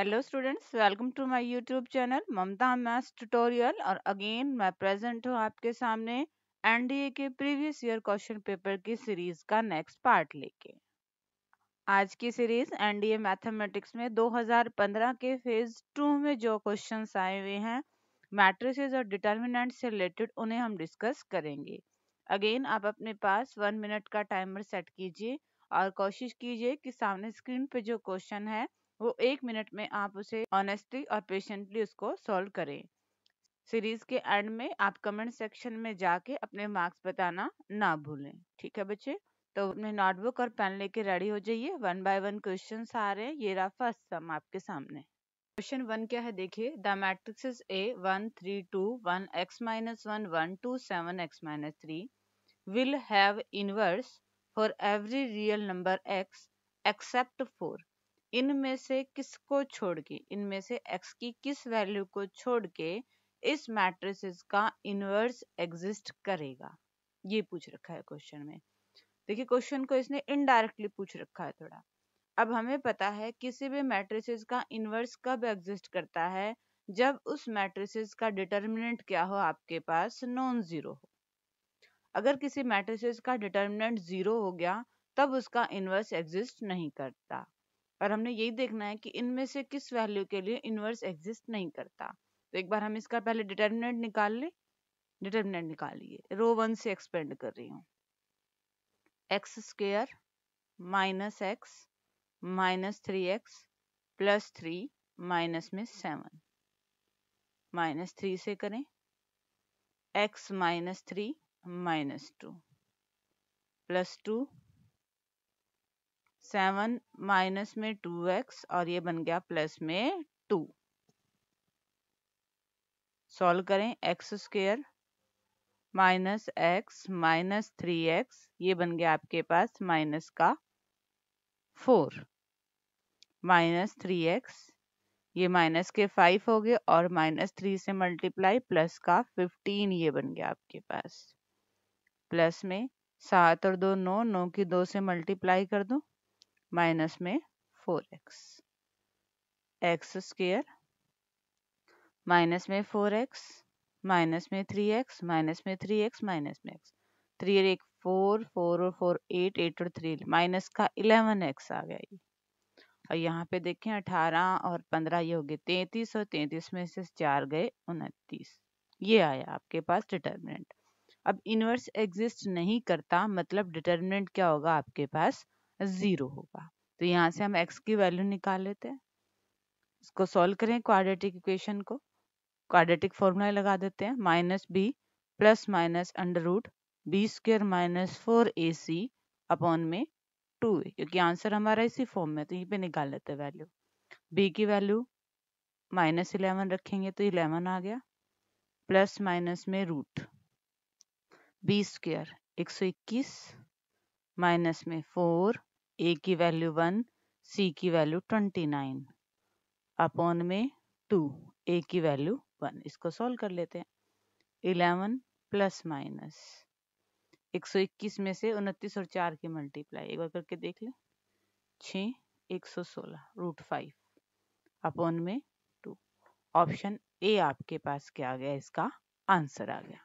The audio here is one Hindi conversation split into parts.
Hello students, welcome to my YouTube channel Mamta maths tutorial. और अगेन मैं प्रेजेंट हूँ आपके सामने एनडीए के प्रीवियस ईयर क्वेश्चन पेपर की सीरीज का नेक्स्ट पार्ट लेके। आज की सीरीज एनडीए मैथमेटिक्स में 2015 के फेज 2 में जो क्वेश्चंस आए हुए हैं मैट्रिसेस और डिटर्मिनेंट से रिलेटेड, उन्हें हम डिस्कस करेंगे। अगेन आप अपने पास 1 मिनट का टाइमर सेट कीजिए और कोशिश कीजिए कि सामने स्क्रीन पे जो क्वेश्चन है वो 1 मिनट में आप उसे ऑनेस्टली और पेशेंटली उसको सॉल्व करें। सीरीज के एंड में आप कमेंट सेक्शन में जाके अपने मार्क्स बताना ना भूलें। ठीक है बच्चे, तो अपने नोटबुक और पेन लेके रेडी हो जाइए। 1 बाय 1 क्वेश्चंस आ रहे हैं। ये रहा फर्स्ट सम आपके सामने। क्वेश्चन 1 क्या है देखिए। The matrix A 1 3 2 1 x minus 1 1 2 7 x minus 3 will have inverse for every real number x except 4। इनमें से किसको छोड़ के, इनमें से x की किस वैल्यू को छोड़ के इस मैट्रिसेस का इनवर्स एग्जिस्ट करेगा, ये पूछ रखा है क्वेश्चन में। देखिए क्वेश्चन को इसने इनडायरेक्टली पूछ रखा है थोड़ा। अब हमें पता है किसी भी मैट्रिसेस का इनवर्स कब एग्जिस्ट करता है, जब उस मैट्रिसेस का डिटर्मिनेंट क्या हो, आपके पास नॉन जीरो हो। अगर किसी मैट्रिसेस का डिटर्मिनेंट जीरो हो गया तब उसका इनवर्स एग्जिस्ट नहीं करता। और हमने यही देखना है कि इनमें से किस वैल्यू के लिए इनवर्स एग्जिस्ट नहीं करता। तो एक बार हम इसका पहले डिटर्मिनेंट निकाल लें। डिटर्मिनेंट निकालिए, रो 1 से एक्सपेंड कर रही हूँ। X square minus x minus 3x plus 3 minus में 7 माइनस 3 से करें। x minus 3 minus 2 plus 2 7 minus में 2x और ये बन गया प्लस में 2। सॉल्व करें। X square minus x minus 3x, ये बन गया आपके पास माइनस का 4 माइनस 3x, ये माइनस के 5 हो गए और माइनस 3 से मल्टीप्लाई प्लस का 15, ये बन गया आपके पास। प्लस में 7 और 2 9, 9 की 2 से मल्टीप्लाई कर दो, माइनस में 4x। एक्स स्क्वायर माइनस में 4x माइनस में 3x माइनस में 3x माइनस में x, 3 और 1 4, 4 और 4 8, 8 और 3 माइनस का 11x आ गया ये। और यहाँ पे देखें 18 और 15 ये हो गए 33 और 33 में से 4 गए 29। ये आया आपके पास डिटर्मिनेंट। अब इनवर्स एग्जिस्ट नहीं करता मतलब डिटर्मिनेंट क्या होगा, आपके पास 0 होगा। तो यहाँ से हम x की वैल्यू निकाल लेते हैं। इसको सॉल्व करें क्वाड्रेटिक इक्वेशन को। क्वाड्रेटिक फॉर्मूला लगा देते हैं। Minus B plus minus under root B square minus 4ac upon में 2a, क्योंकि आंसर हमारा इसी फॉर्म में, तो यहीं पे निकाल लेते हैं वैल्यू। b की वैल्यू माइनस 11 रखेंगे तो 11 आ गया, प्लस माइनस में रूट बी स्क्र 121 माइनस में 4, a की वैल्यू 1, c की वैल्यू 29 अपॉन में 2, a की वैल्यू 1। इसको सॉल्व कर लेते हैं। 11 प्लस माइनस 121 में से 29 और 4 की मल्टीप्लाई एक बार करके देख लें। 6 116 रूट 5 अपॉन में 2। ऑप्शन ए आपके पास क्या आ गया, इसका आंसर आ गया।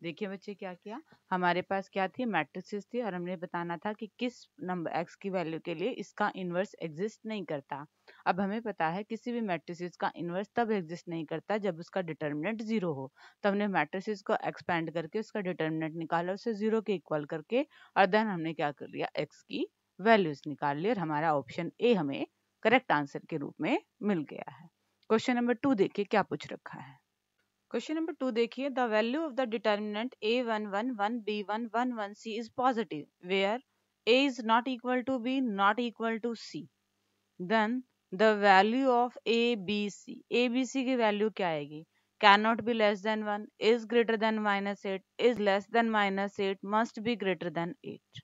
देखिए बच्चे क्या किया, हमारे पास क्या थी, मैट्रिसेस थी और हमने बताना था कि किस नंबर x की वैल्यू के लिए इसका इनवर्स एग्जिस्ट नहीं करता। अब हमें पता है किसी भी मैट्रिसेस का इनवर्स तब एग्जिस्ट नहीं करता जब उसका डिटर्मिनेंट 0 हो। तो हमने मैट्रिसेस को एक्सपेंड करके उसका डिटर्मिनेंट निकाला, उसे 0 के इक्वल करके, और देन हमने क्या कर लिया, x की वैल्यूज निकाल ली और हमारा ऑप्शन ए हमें करेक्ट आंसर के रूप में मिल गया है। क्वेश्चन नंबर 2 देखिए क्या पूछ रखा है। क्वेश्चन नंबर 2 देखिए। The value of the determinant a11 b1 11c is positive where a is not equal to b not equal to c, then the value of a b c की वैल्यू क्या आएगी, can not be less than 1, is greater than -8, is less than -8, must be greater than 8।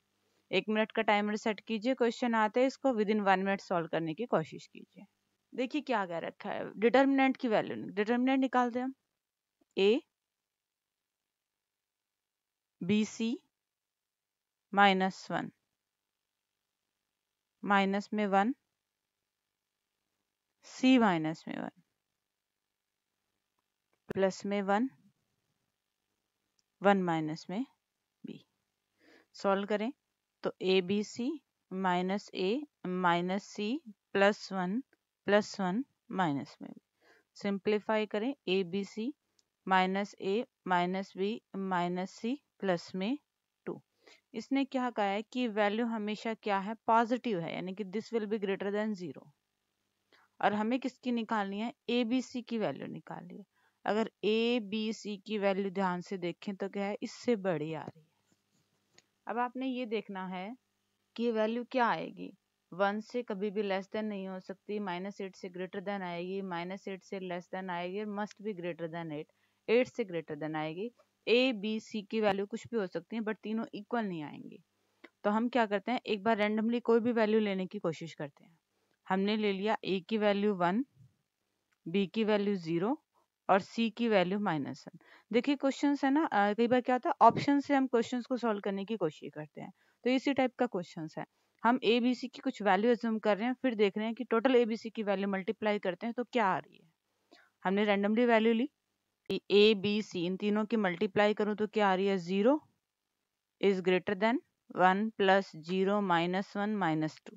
1 minute का टाइमर सेट कीजिए। क्वेश्चन आते हैं, इसको विद इन 1 मिनट सॉल्व करने की कोशिश कीजिए। देखिए क्या कह रखा है, डिटर्मिनेंट की वैल्यू, डिटर्मिनेंट निकालते हैं हम। a बी सी -1 माइनस में 1 सी माइनस में 1 प्लस में 1 1 माइनस में बी। सॉल्व करें तो A B C minus A minus C plus one minus में बी। सिंप्लीफाई करें A B C minus A minus B minus C plus में 2। इसने क्या कहा है कि वैल्यू हमेशा क्या है, पॉजिटिव है, यानी कि this will be greater then 0। और हमें किसकी निकालनी है, ए बी सी की वैल्यू निकालनी है। अगर ए बी सी की वैल्यू ध्यान से देखें तो क्या है, इससे बड़ी आ रही है। अब आपने ये देखना है कि ये वैल्यू क्या आएगी। 1 से कभी भी लेस देन नहीं हो सकती, -8 से ग्रेटर देन आएगी, -8 से लेस देन आएगी, मस्ट बी ग्रेटर देन 8, 8 से ग्रेटर देन आएगी। ए बी सी की वैल्यू कुछ भी हो सकती है बट तीनों इक्वल नहीं आएंगी। तो हम क्या करते हैं, एक बार रैंडमली कोई भी वैल्यू लेने की कोशिश करते हैं। हमने ले लिया ए की वैल्यू 1, बी की वैल्यू 0 और सी की वैल्यू -1। देखिए क्वेश्चन है ना, कई बार क्या होता है ऑप्शन से हम क्वेश्चंस को सॉल्व करने की कोशिश करते हैं। तो इसी टाइप का क्वेश्चन है। हम ए बी सी की कुछ वैल्यू अज्यूम कर रहे हैं, फिर देख रहे हैं कि टोटल ए बी सी की वैल्यू मल्टीप्लाई करते हैं तो क्या आ रही है। हमने रैंडमली वैल्यू ली, ए बी सी इन तीनों की मल्टीप्लाई करूं तो क्या आ रही है, 0 is greater then 1 plus 0 minus 1 minus 2।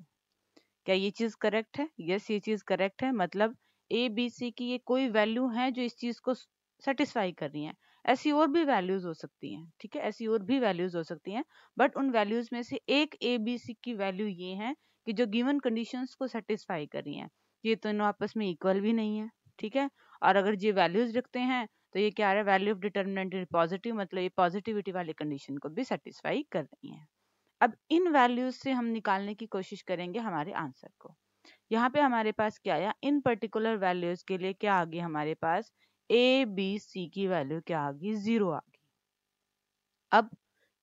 क्या ये चीज करेक्ट है? यस, ये चीज करेक्ट है। मतलब ए बी सी की ये कोई वैल्यू है जो इस चीज को सेटिस्फाई कर रही है। ऐसी और भी वैल्यूज हो सकती हैं, ठीक है, ऐसी और भी वैल्यूज हो सकती हैं, बट उन वैल्यूज में से एक ए बी सी की वैल्यू ये है कि जो गिवन कंडीशंस को सेटिस्फाई कर रही हैं। ये दोनों आपस में इक्वल भी नहीं है, ठीक है। और अगर ये वैल्यूज रखते हैं तो ये क्या है, वैल्यू ऑफ डिटर्मिनेंट पॉजिटिव, मतलब ये पॉजिटिविटी वाली कंडीशन को भी सेटिस्फाई कर रही है। अब इन वैल्यूज से हम निकालने की कोशिश करेंगे हमारे आंसर को। यहाँ पे हमारे पास क्या आया, इन पर्टिकुलर वैल्यूज के लिए क्या आ गई हमारे पास, ए बी सी की वैल्यू क्या आ गई, 0 आ गई। अब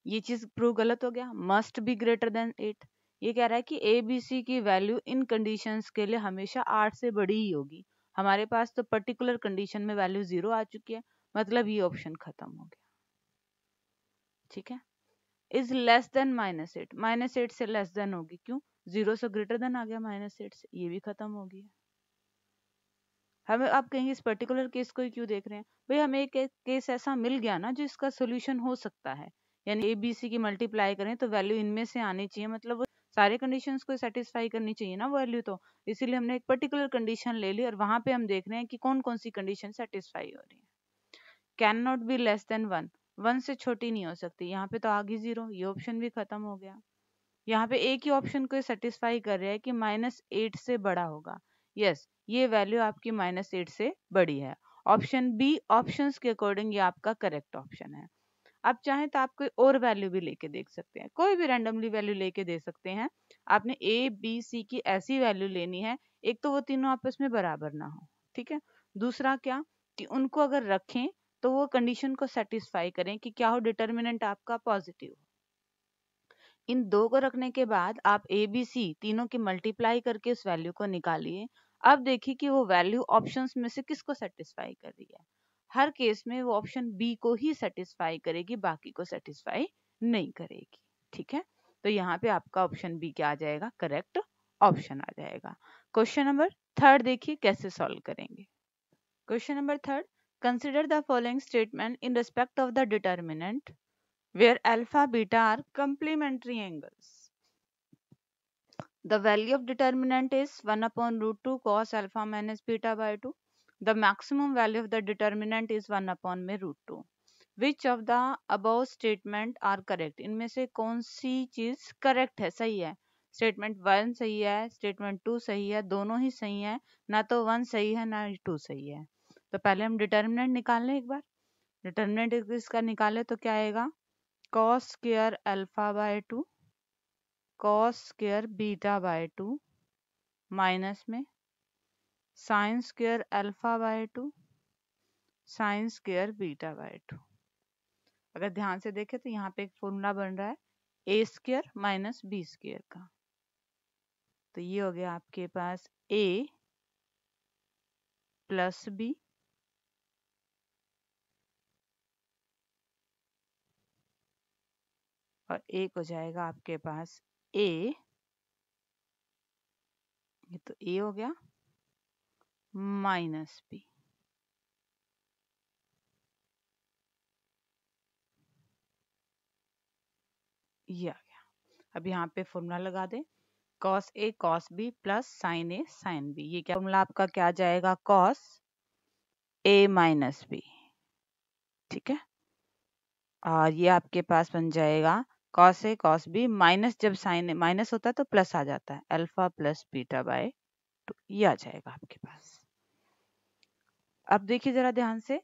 ये चीज प्रूव गलत हो गया, मस्ट बी ग्रेटर देन 8। ये कह रहा है कि ए बी सी की वैल्यू इन कंडीशंस के लिए हमेशा 8 से बड़ी ही होगी। हमारे पास तो पर्टिकुलर कंडीशन में वैल्यू 0 आ चुकी है, मतलब ये ऑप्शन खत्म हो गया, ठीक है। इज लेस देन -8, -8 से लेस देन होगी, क्यों, 0 से ग्रेटर देन आ गया -8 से, ये भी खत्म हो गया। हमें आप कहेंगे इस पर्टिकुलर केस को ही क्यों देख रहे हैं, भाई हमें एक केस ऐसा मिल गया ना जो इसका सोल्यूशन हो सकता है। यानी ए बी सी की मल्टीप्लाई करें तो वैल्यू इनमें से आनी चाहिए, मतलब वो सारे कंडीशंस को सेटिस्फाई करनी चाहिए ना वैल्यू, तो इसीलिए हमने एक पर्टिकुलर कंडीशन ले ली और वहां पे हम देख रहे हैं कि कौन कौन सी कंडीशन सेटिस्फाई हो रही है। Can not be less than 1, 1 से छोटी नहीं हो सकती, यहाँ पे तो आ गई 0, ये ऑप्शन भी खत्म हो गया। यहाँ पे एक ही ऑप्शन को सेटिस्फाई कर रहा है कि -8 से बड़ा होगा। यस, ये वैल्यू आपकी -8 से बड़ी है। ऑप्शन बी ऑप्शंस के अकॉर्डिंग ये आपका करेक्ट ऑप्शन है। आप चाहें तो आप कोई और वैल्यू भी लेके देख सकते हैं, कोई भी रैंडमली वैल्यू लेके दे सकते हैं। आपने ए बी सी की ऐसी वैल्यू लेनी है, एक तो वो तीनों आपस में बराबर ना हो, ठीक है। दूसरा क्या, कि उनको अगर रखें तो वो कंडीशन को सेटिस्फाई करें कि क्या हो, डिटर्मिनेंट आपका पॉजिटिव हो। इन दो को रखने के बाद आप ए बी सी तीनों की मल्टीप्लाई करके उस वैल्यू को निकालिए। अब देखिए कि वो वैल्यू ऑप्शंस में से किसको सेटिस्फाई कर रही है। हर केस में वो ऑप्शन बी को ही सेटिस्फाई करेगी, बाकी को सेटिस्फाई नहीं करेगी, ठीक है। तो यहाँ पे आपका ऑप्शन बी क्या आ जाएगा, करेक्ट ऑप्शन आ जाएगा। क्वेश्चन नंबर 3 देखिए कैसे सॉल्व करेंगे। Question number 3, consider the following statement in respect of the determinant where alpha beta are complementary angles. The value of determinant is 1 upon root 2 cos alpha minus beta by 2. The maximum value of the determinant is 1 upon में root 2. Which of the above statement are correct? इनमें से कौन सी चीज करेक्ट है, सही है। स्टेटमेंट 1 सही है, स्टेटमेंट 2 सही है, दोनों ही सही है, ना तो 1 सही है ना 2 सही है। तो पहले हम डिटर्मिनेंट निकाल लें एक बार। डिटर्मिनेंट इसका निकाले तो क्या आएगा, cos square alpha by 2 cos square beta by 2 minus में sine square alpha by 2 sine square beta by 2। अगर ध्यान से देखें तो यहाँ पे एक फॉर्मूला बन रहा है ए स्क्वायर माइनस बी स्क्वायर का। तो ये हो गया आपके पास ए प्लस बी और एक हो जाएगा आपके पास ए, ये तो ए हो गया, माइनस बी। ये आ गया। अब यहाँ पे फॉर्मूला लगा दे, cos A cos B plus sign A sine B. ये क्या फॉर्मूला आपका क्या आ जाएगा, कॉस ए माइनस बी। ठीक है, और ये आपके पास बन जाएगा cos A cos B minus, जब साइन ए माइनस होता है तो प्लस आ जाता है, अल्फा प्लस बीटा बाय 2। ये आ जाएगा आपके पास। अब देखिए जरा ध्यान से,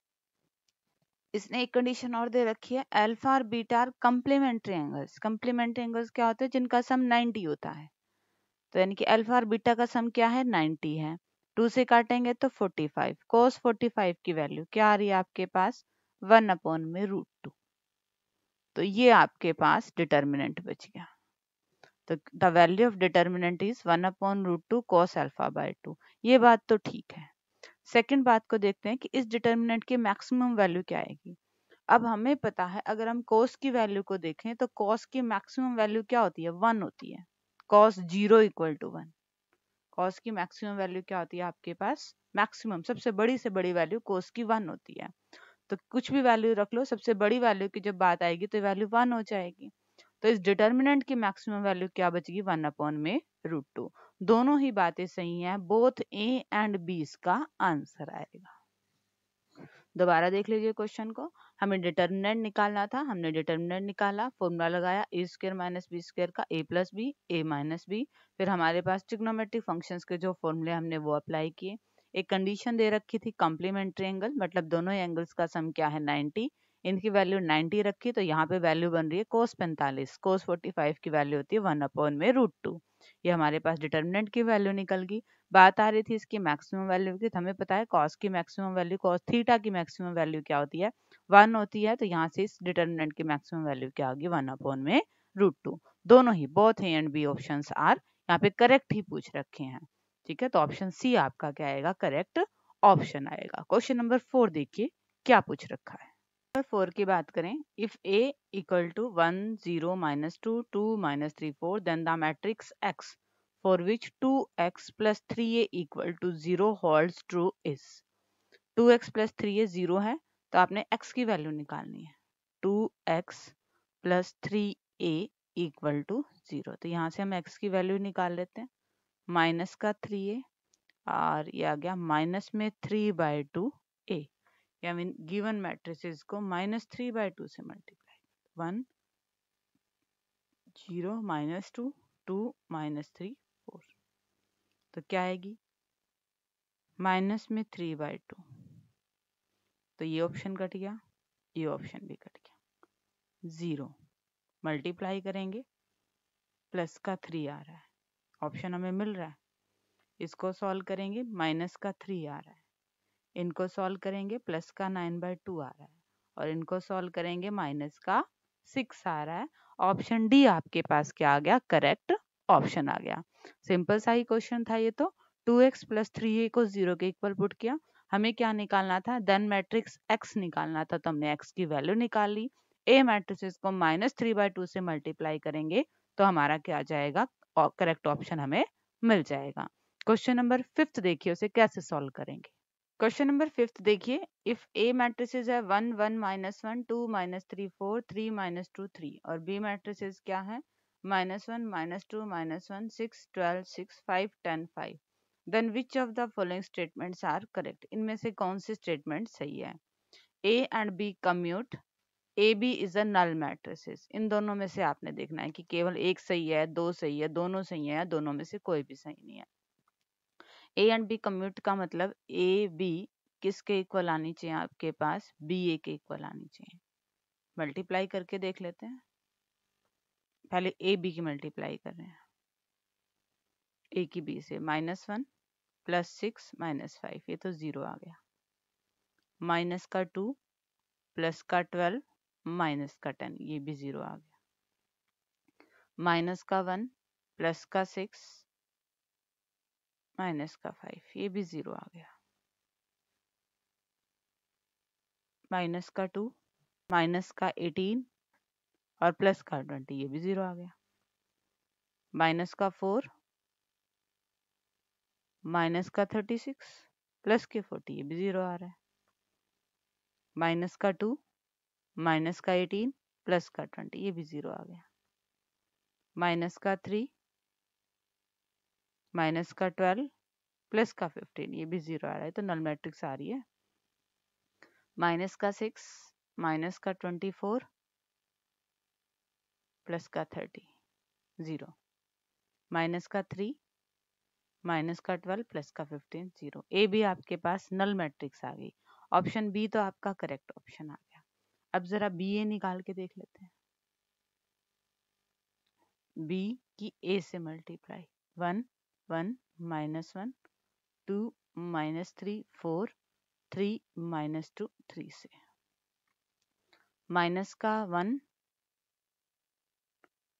इसने एक कंडीशन और दे रखी है, अल्फा और beta are complementary angles. Complementary angles क्या होते हैं, जिनका सम 90 होता है। तो यानी कि अल्फा और बीटा का सम क्या है, 90 है। 2 से काटेंगे तो 45। कोस 45 की वैल्यू क्या आ रही है आपके पास, 1/√2। तो ये आपके पास डिटर्मिनेंट बच गया। तो the value of determinant is 1/√2 cos alpha by 2। ये बात तो ठीक है। सेकंड बात को देखते हैं कि इस डिटर्मिनेंट की मैक्सिमम वैल्यू क्या आएगी। अब हमें पता है, अगर हम cos की वैल्यू को देखें तो cos की मैक्सिमम वैल्यू क्या होती है, 1 होती है। cos 0 = 1। cos की मैक्सिमम वैल्यू क्या होती है आपके पास, मैक्सिमम सबसे बड़ी से बड़ी वैल्यू cos की 1 होती है। तो कुछ भी वैल्यू रख लो, सबसे बड़ी वैल्यू की जब बात आएगी तो वैल्यू 1 हो जाएगी। तो इस डिटर्मिनेंट की मैक्सिमम वैल्यू क्या बचेगी, 1/√2। दोनों ही बातें सही हैं, बोथ ए एंड बी इसका आंसर आएगा। दोबारा देख लीजिए क्वेश्चन को। हमें डिटर्मिनेंट निकालना था, हमने डिटर्मिनेंट निकाला, फॉर्मूला लगाया ए स्क्वायर माइनस बी स्क्वायर का, ए प्लस बी ए माइनस बी। फिर हमारे पास ट्रिग्नोमेट्रिक फंक्शंस के जो फॉर्मूले हमने वो अप्लाई किए। एक कंडीशन दे रखी थी कॉम्प्लीमेंट्री एंगल, मतलब दोनों एंगल्स का सम क्या है, 90। इनकी वैल्यू 90 रखी, तो यहाँ पे वैल्यू बन रही है cos 45। cos 45 की वैल्यू होती है 1/√2। ये हमारे पास डिटर्मिनेंट की वैल्यू निकल गई। बात आ रही थी इसकी मैक्सिमम वैल्यू की, तो हमें पता है cos की मैक्सिमम वैल्यू, cos थीटा की मैक्सिमम वैल्यू क्या होती है, 1 होती है। तो यहाँ से इस डिटर्मिनेंट की मैक्सिमम वैल्यू क्या होगी, 1/√2। दोनों ही both a and b options are यहाँ पे करेक्ट ही पूछ रखे हैं। ठीक है, तो ऑप्शन सी आपका क्या आएगा, करेक्ट ऑप्शन आएगा। क्वेश्चन नंबर 4 देखिए क्या पूछ रखा है। नंबर 4 की बात करें, if a = 1 0 -2 2 -3 4 then the matrix x for which 2x plus 3a = 0 holds true is। 2x plus 3a 0 है, तो आपने x की वैल्यू निकालनी है। 2x plus 3a = 0। तो यहाँ से हम x की वैल्यू निकाल लेते हैं, माइनस का 3a और ये आ गया माइनस में 3/2a। या मीन गिवन मैट्रिसेस को -3/2 से मल्टीप्लाई, 1 0 -2 2 -3 4। तो क्या आएगी, माइनस में 3/2। तो ये ऑप्शन कट गया, ये ऑप्शन भी कट गया। 0 मल्टीप्लाई करेंगे, प्लस का 3 आ रहा है, ऑप्शन हमें मिल रहा है। इसको सॉल्व करेंगे, माइनस का 3 आ रहा है। इनको सॉल्व करेंगे, प्लस का 9/2 आ रहा है। और इनको सॉल्व करेंगे, माइनस का 6 आ रहा है। ऑप्शन डी आपके पास क्या आ गया, करेक्ट ऑप्शन आ गया। सिंपल सा ही क्वेश्चन था ये तो। 2x plus 3a को 0 के इक्वल पुट किया। हमें क्या निकालना था, देन मैट्रिक्स x निकालना था, तो हमने x की वैल्यू निकाल ली। a मैट्रिसेस को -3/2 से मल्टीप्लाई करेंगे तो हमारा क्या आ जाएगा, करेक्ट ऑप्शन हमें मिल जाएगा। क्वेश्चन नंबर 5 देखिए, उसे कैसे सॉल्व करेंगे। क्वेश्चन नंबर 5 देखिए, इफ ए मैट्रिसेस है 1 1 -1 2 -3 4 3 -2 3 और बी मैट्रिसेस क्या है, -1 -2 -1 6 12 6 5 10 5, then which of the following statements are correct. इनमें से कौन सी स्टेटमेंट सही है। A and b commute, a b is a null matrices. इन दोनों में से आपने देखना है कि केवल एक सही है, दो सही है, दोनों सही है, या दोनों में से कोई भी सही नहीं है। ए एंड बी कम्यूट का मतलब ए बी किसके इक्वल आनी चाहिए आपके पास, बी ए के इक्वल आनी चाहिए। मल्टीप्लाई करके देख लेते हैं, पहले ए बी की मल्टीप्लाई कर रहे हैं। ए की बी से, -1 + 6 -5, ये तो 0 आ गया। माइनस का 2 प्लस का 12 माइनस का 10, ये भी 0 आ गया। माइनस का 1 प्लस का 6 माइनस का 5, ये भी 0 आ गया। माइनस का 2 माइनस का 18 और प्लस का 20, ये भी 0 आ गया। माइनस का 4 माइनस का 36 प्लस के 40, ये भी 0 आ रहा है। माइनस का 2, माइनस का 18, प्लस का 20, ये भी 0 आ गया। माइनस का 3, माइनस का 12, प्लस का 15, ये भी 0 आ रहा है, तो नल मैट्रिक्स आ रही है। माइनस का 6, माइनस का 24, प्लस का 30, 0। माइनस का 3, माइनस का 12, प्लस का 15, 0। ए भी आपके पास नल मैट्रिक्स आ गई। ऑप्शन बी तो आपका करेक्ट ऑप्शन आ गया। अब जरा बी ए निकाल के देख लेते हैं। बी की ए से मल्टीप्लाई, 1 1 माइनस 1 2 माइनस 3 4 3 माइनस 2 3 से। माइनस का 1,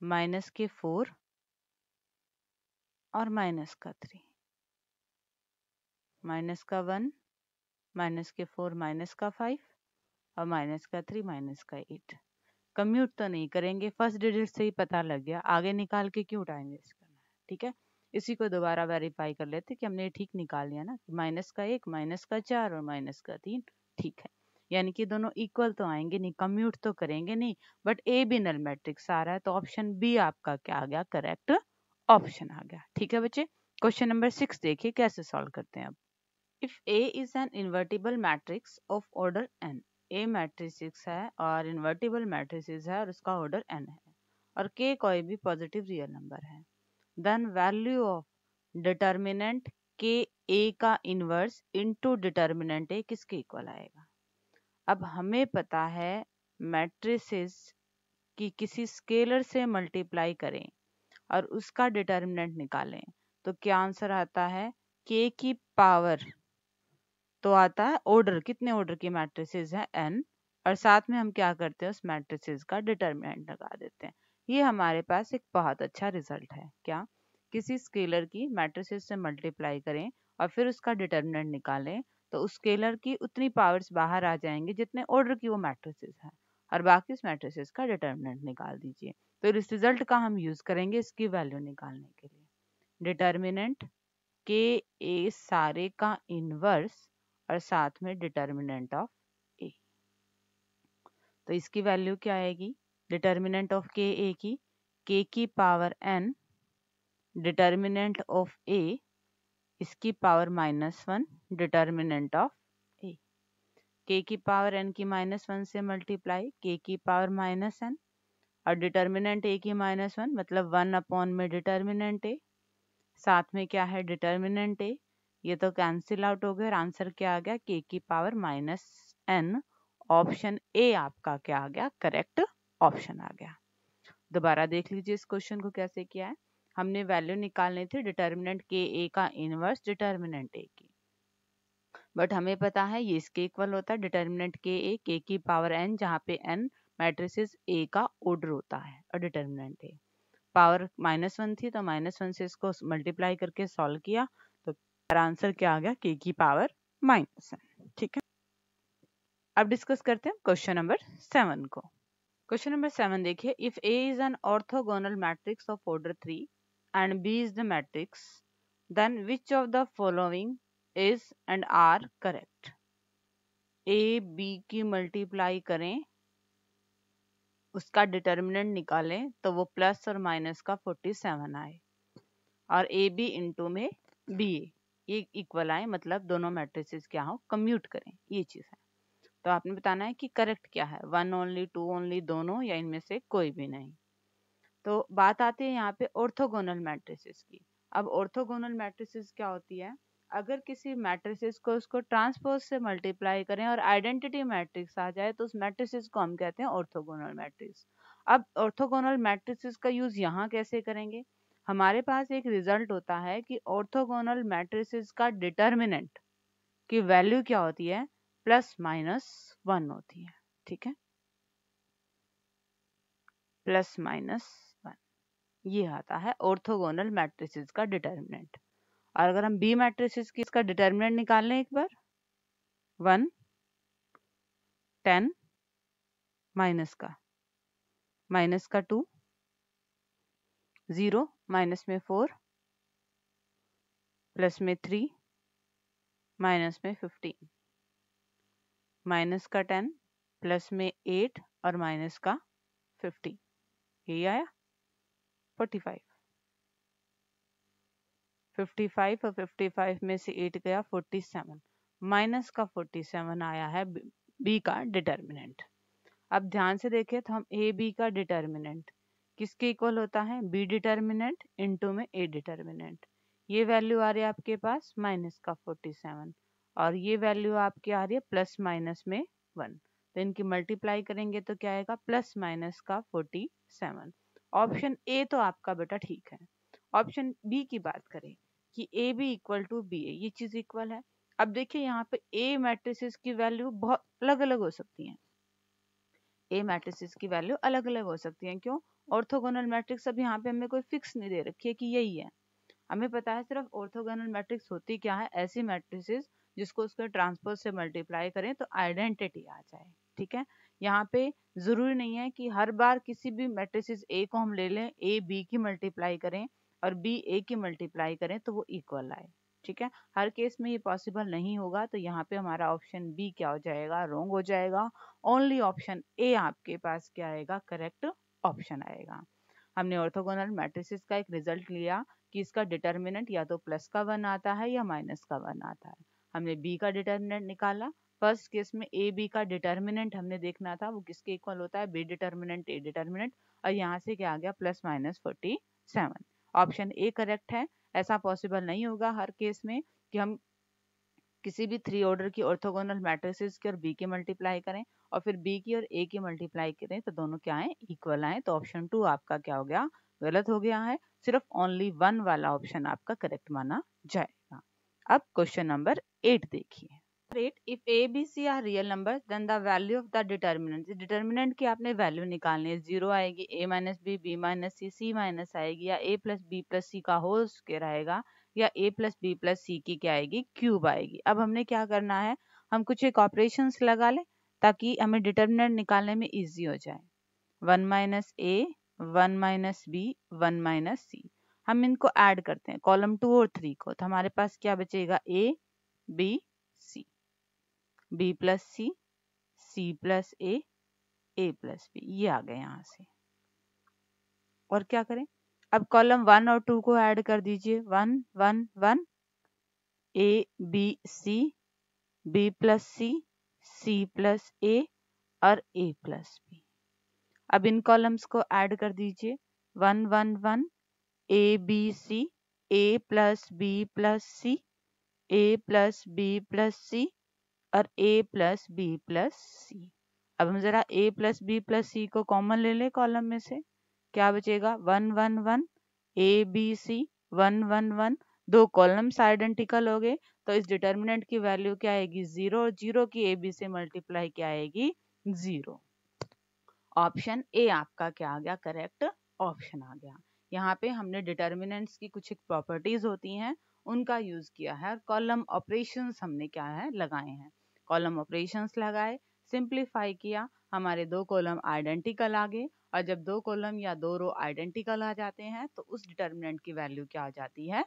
माइनस के 4 और माइनस का 3। माइनस का 1, माइनस के 4, माइनस का 5 और माइनस का 3, माइनस का 8। कम्यूट तो नहीं करेंगे, फर्स्ट डिजिट से ही पता लग गया, आगे निकाल के क्यों टाइम वेस्ट करना है। ठीक है, इसी को दोबारा वेरीफाई कर लेते कि हमने ठीक निकाल लिया ना। माइनस का 1, माइनस का 4 और माइनस का 3 ठीक है, यानी कि दोनों इक्वल तो आएंगे नहीं, कम्यूट तो करेंगे नहीं, बट ए भी नल मैट्रिक्स आ रहा है, तो ऑप्शन बी आपका क्या आ गया, करेक्ट ऑप्शन आ गया। ठीक है बच्चे, क्वेश्चन नंबर 6 देखिए कैसे सॉल्व करते हैं अब। If A is an invertible matrix of order n, A matrix है और इन्वर्टिबल मैट्रिसेस है और उसका ऑर्डर n है और k कोई भी पॉजिटिव रियल नंबर है, then value of determinant k A का इनवर्स इनटू डिटर्मिनेंट A किसके इक्वल आएगा। अब हमें पता है मैट्रिसेस की किसी स्केलर से मल्टीप्लाई करें और उसका डिटर्मिनेंट निकालें तो क्या आंसर आता है, k की पावर तो आता है ऑर्डर, कितने ऑर्डर की मैट्रिसेस हैं n, और साथ में हम क्या करते हैं उस मैट्रिसेस का डिटर्मिनेंट लगा देते हैं। ये हमारे पास एक बहुत अच्छा रिजल्ट है। क्या, किसी स्केलर की मैट्रिसेस से मल्टीप्लाई करें और फिर उसका डिटर्मिनेंट निकालें तो उस स्केलर की उतनी पावर्स बाहर आ जाएंगे जितने ऑर्डर की वो मैट्रिसेस हैं, और बाकी उस मैट्रिसेस का डिटर्मिनेंट निकाल दीजिए। तो इस रिजल्ट का हम यूज करेंगे इसकी वैल्यू निकालने के लिए। डिटर्मिनेंट के ए सारे का इनवर्स और साथ में डिटर्मिनेंट ऑफ ए, तो इसकी वैल्यू क्या आएगी, डिटर्मिनेंट ऑफ के ए की k की पावर n, डिटर्मिनेंट ऑफ ए इसकी power -1, determinant of A, k की पावर n की -1 से मल्टीप्लाई k की पावर -n और डिटर्मिनेंट a की -1 मतलब 1 अपॉन में डिटर्मिनेंट a, साथ में क्या है डिटर्मिनेंट a, ये तो कैंसिल आउट हो गया और आंसर क्या आ गया, k की पावर -n। ऑप्शन ए आपका क्या आ गया, करेक्ट ऑप्शन आ गया। दोबारा देख लीजिए इस क्वेश्चन को कैसे किया है। हमने वैल्यू निकालनी थी डिटर्मिनेंट के ए का इनवर्स डिटर्मिनेंट ए की, बट हमें पता है ये इसके इक्वल होता है, डिटर्मिनेंट के ए के की पावर n, जहाँ पे n मैट्रिसेस ए का ऑर्डर होता है और डिटर्मिनेंट ए पावर -1 थी तो -1 से इसको मल्टीप्लाई करके सॉल्व किया तो आंसर क्या आ गया, k की पावर -n। ठीक है, अब डिस्कस करते हैं क्वेश्चन नंबर 7 को। क्वेश्चन नंबर 7 देखिए, if A is an orthogonal matrix of order 3 and B is the matrix, then which of the following is and are correct. A B की मल्टीप्लाई करें, उसका डिटर्मिनेंट निकालें तो वो प्लस और माइनस का 47 आए, और ए बी इंटू में बी ये इक्वल आए, मतलब दोनों मैट्रिसेस क्या हो, कम्यूट करें, ये चीज है। तो आपने बताना है कि करेक्ट क्या है, 1 ओनली, 2 ओनली, दोनों या इनमें से कोई भी नहीं। तो बात आती है यहाँ पे ऑर्थोगोनल मैट्रिसेस की। अब ऑर्थोगोनल मैट्रिसेस क्या होती है, अगर किसी मैट्रिसेस को उसको ट्रांसपोज से मल्टीप्लाई करें और आइडेंटिटी मैट्रिक्स आ जाए तो उस मैट्रिसेस को हम कहते हैं ऑर्थोगोनल मैट्रिक्स। अब ऑर्थोगोनल मैट्रिसेस का यूज यहाँ कैसे करेंगे, हमारे पास एक रिजल्ट होता है कि ऑर्थोगोनल मैट्रिसेस का डिटर्मिनेंट की वैल्यू क्या होती है, +-1 होती है। ठीक है, +-1 ये आता है ऑर्थोगोनल मैट्रिसेस का डिटर्मिनेंट। और अगर हम बी मैट्रिसेस की इसका डिटर्मिनेंट निकाल लें एक बार, 1 10 माइनस का 2 0 माइनस में 4 प्लस में 3 माइनस में 15, माइनस का 10, प्लस में 8 और माइनस का 50, यही आया 45। 55 और 55 में से 8 गया 47, माइनस का 47 आया है बी का डिटर्मिनेंट। अब ध्यान से देखें तो हम ए बी का डिटर्मिनेंट किसके इक्वल होता है, बी डिटर्मिनेंट इनटू में ए डिटर्मिनेंट। ये वैल्यू आ रही है आपके पास माइनस का 47 और ये वैल्यू आपकी आ रही है प्लस माइनस में 1, तो इनकी मल्टीप्लाई करेंगे तो क्या आएगा प्लस माइनस का 47। ऑप्शन ए तो आपका बेटा ठीक है। ऑप्शन बी की बात करें कि a b equal to b a, ये चीज इक्वल है। अब देखिए यहाँ पे ए मैट्रिसेस की वैल्यू बहुत अलग अलग हो सकती है, ए मैट्रिसेस की वैल्यू अलग अलग हो सकती है। क्यों, ऑर्थोगोनल मैट्रिक्स अब यहाँ पे हमें कोई फिक्स नहीं दे रखी है कि यही है। हमें पता है सिर्फ ऑर्थोगोनल मैट्रिक्स होती क्या है, ऐसी मैट्रिसेस जिसको उसके ट्रांसपोज से मल्टीप्लाई करें तो आइडेंटिटी आ जाए। ठीक है, यहाँ पे जरूरी नहीं है कि हर बार किसी भी मैट्रिसेस ए को हम ले लें, ए बी की मल्टीप्लाई करें और बी ए की मल्टीप्लाई करें तो वो इक्वल आए। ठीक है, हर केस में ये पॉसिबल नहीं होगा, तो यहाँ पे हमारा ऑप्शन बी क्या हो जाएगा, रॉन्ग हो जाएगा। ओनली ऑप्शन ए आपके पास क्या आएगा, करेक्ट ऑप्शन आएगा। हमने ऑर्थोगोनल मैट्रिसेस का एक रिजल्ट लिया कि इसका डिटर्मिनेंट या तो प्लस का 1 आता है या माइनस का 1 आता है। हमने बी का डिटर्मिनेंट निकाला। फर्स्ट केस में ए बी का डिटर्मिनेंट हमने देखना था वो किसके इक्वल होता है, बी डिटर्मिनेंट ए डिटर्मिनेंट, और यहाँ से क्या आ गया plus minus 47। Option A correct है। ऐसा पॉसिबल नहीं होगा हर केस में कि हम किसी भी 3 ऑर्डर की ऑर्थोगोनल मैट्रिसेस की और बी की मल्टीप्लाई करें और फिर बी की और ए की मल्टीप्लाई करें तो दोनों क्या आए, इक्वल आए। तो ऑप्शन 2 आपका क्या हो गया, गलत हो गया है। सिर्फ ओनली 1 वाला ऑप्शन आपका करेक्ट माना जाएगा। अब क्वेश्चन नंबर 8 देखिए। 8, if a b c are real numbers then the value of the determinant, determinant की आपने वैल्यू निकालनी है। 0 आएगी, a minus B, B minus C, C minus आएगी, या a plus B plus C का होल स्क्वायर आएगा, या a plus B plus C की क्या आएगी, क्यूब आएगी। अब हमने क्या करना है, हम कुछ एक ऑपरेशंस लगा लें ताकि हमें डिटर्मिनेंट निकालने में इजी हो जाए। 1 माइनस ए, 1 माइनस बी, 1 माइनस सी, हम इनको ऐड करते हैं कॉलम 2 और 3 को, तो हमारे पास क्या बचेगा, a b c, b plus C, C plus A plus B, ये आ गए यहाँ से। और क्या करें, अब कॉलम 1 और 2 को ऐड कर दीजिए, 1 1 1, a B c, b plus c plus a और ए प्लस बी। अब इन कॉलम्स को ऐड कर दीजिए, 1 1 1, a B c, a plus B plus c, a plus B plus c और a plus B plus c. अब हम जरा a plus B plus c को कॉमन ले लें कॉलम में से, क्या बचेगा, 1 1 1, ए बी सी, 1 1 1, दो कॉलम्स आइडेंटिकल हो गए तो इस डिटर्मिनेंट की वैल्यू क्या आएगी, 0, और 0 की ए बी से मल्टीप्लाई क्या आएगी, 0। ऑप्शन ए आपका क्या आ गया, करेक्ट ऑप्शन आ गया। यहाँ पे हमने डिटर्मिनेंट्स की कुछ एक प्रॉपर्टीज होती हैं उनका यूज किया है, और कॉलम ऑपरेशंस हमने क्या है लगाए हैं, कॉलम ऑपरेशंस लगाए, सिंप्लीफाई किया, हमारे दो कॉलम आइडेंटिकल आ गए, और जब दो कॉलम या दो रो आइडेंटिकल आ जाते हैं तो उस डिटर्मिनेंट की वैल्यू क्या हो जाती है,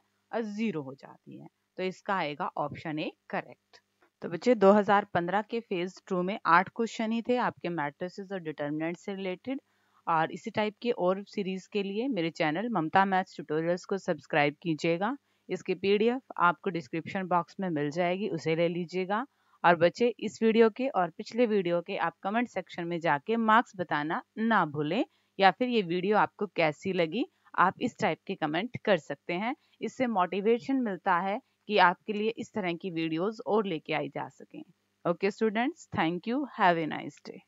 0 हो जाती है। तो इसका आएगा ऑप्शन ए करेक्ट। तो बच्चे 2015 के फेज 2 में 8 क्वेश्चन ही थे आपके मैट्रिसेस और डिटर्मिनेंट से रिलेटेड, और इसी टाइप के और सीरीज के लिए मेरे चैनल ममता मैथ्स ट्यूटोरियल्स को सब्सक्राइब कीजिएगा। इसकी पीडीएफ आपको डिस्क्रिप्शन बॉक्स में मिल जाएगी, उसे ले लीजिएगा। और बच्चे इस वीडियो के और पिछले वीडियो के आप कमेंट सेक्शन में जाके मार्क्स बताना ना भूलें, या फिर ये वीडियो आपको कैसी लगी आप इस टाइप के कमेंट कर सकते हैं। इससे मोटिवेशन मिलता है कि आपके लिए इस तरह की वीडियोस और लेके आई जा सकें। Okay students, thank you, have a nice day.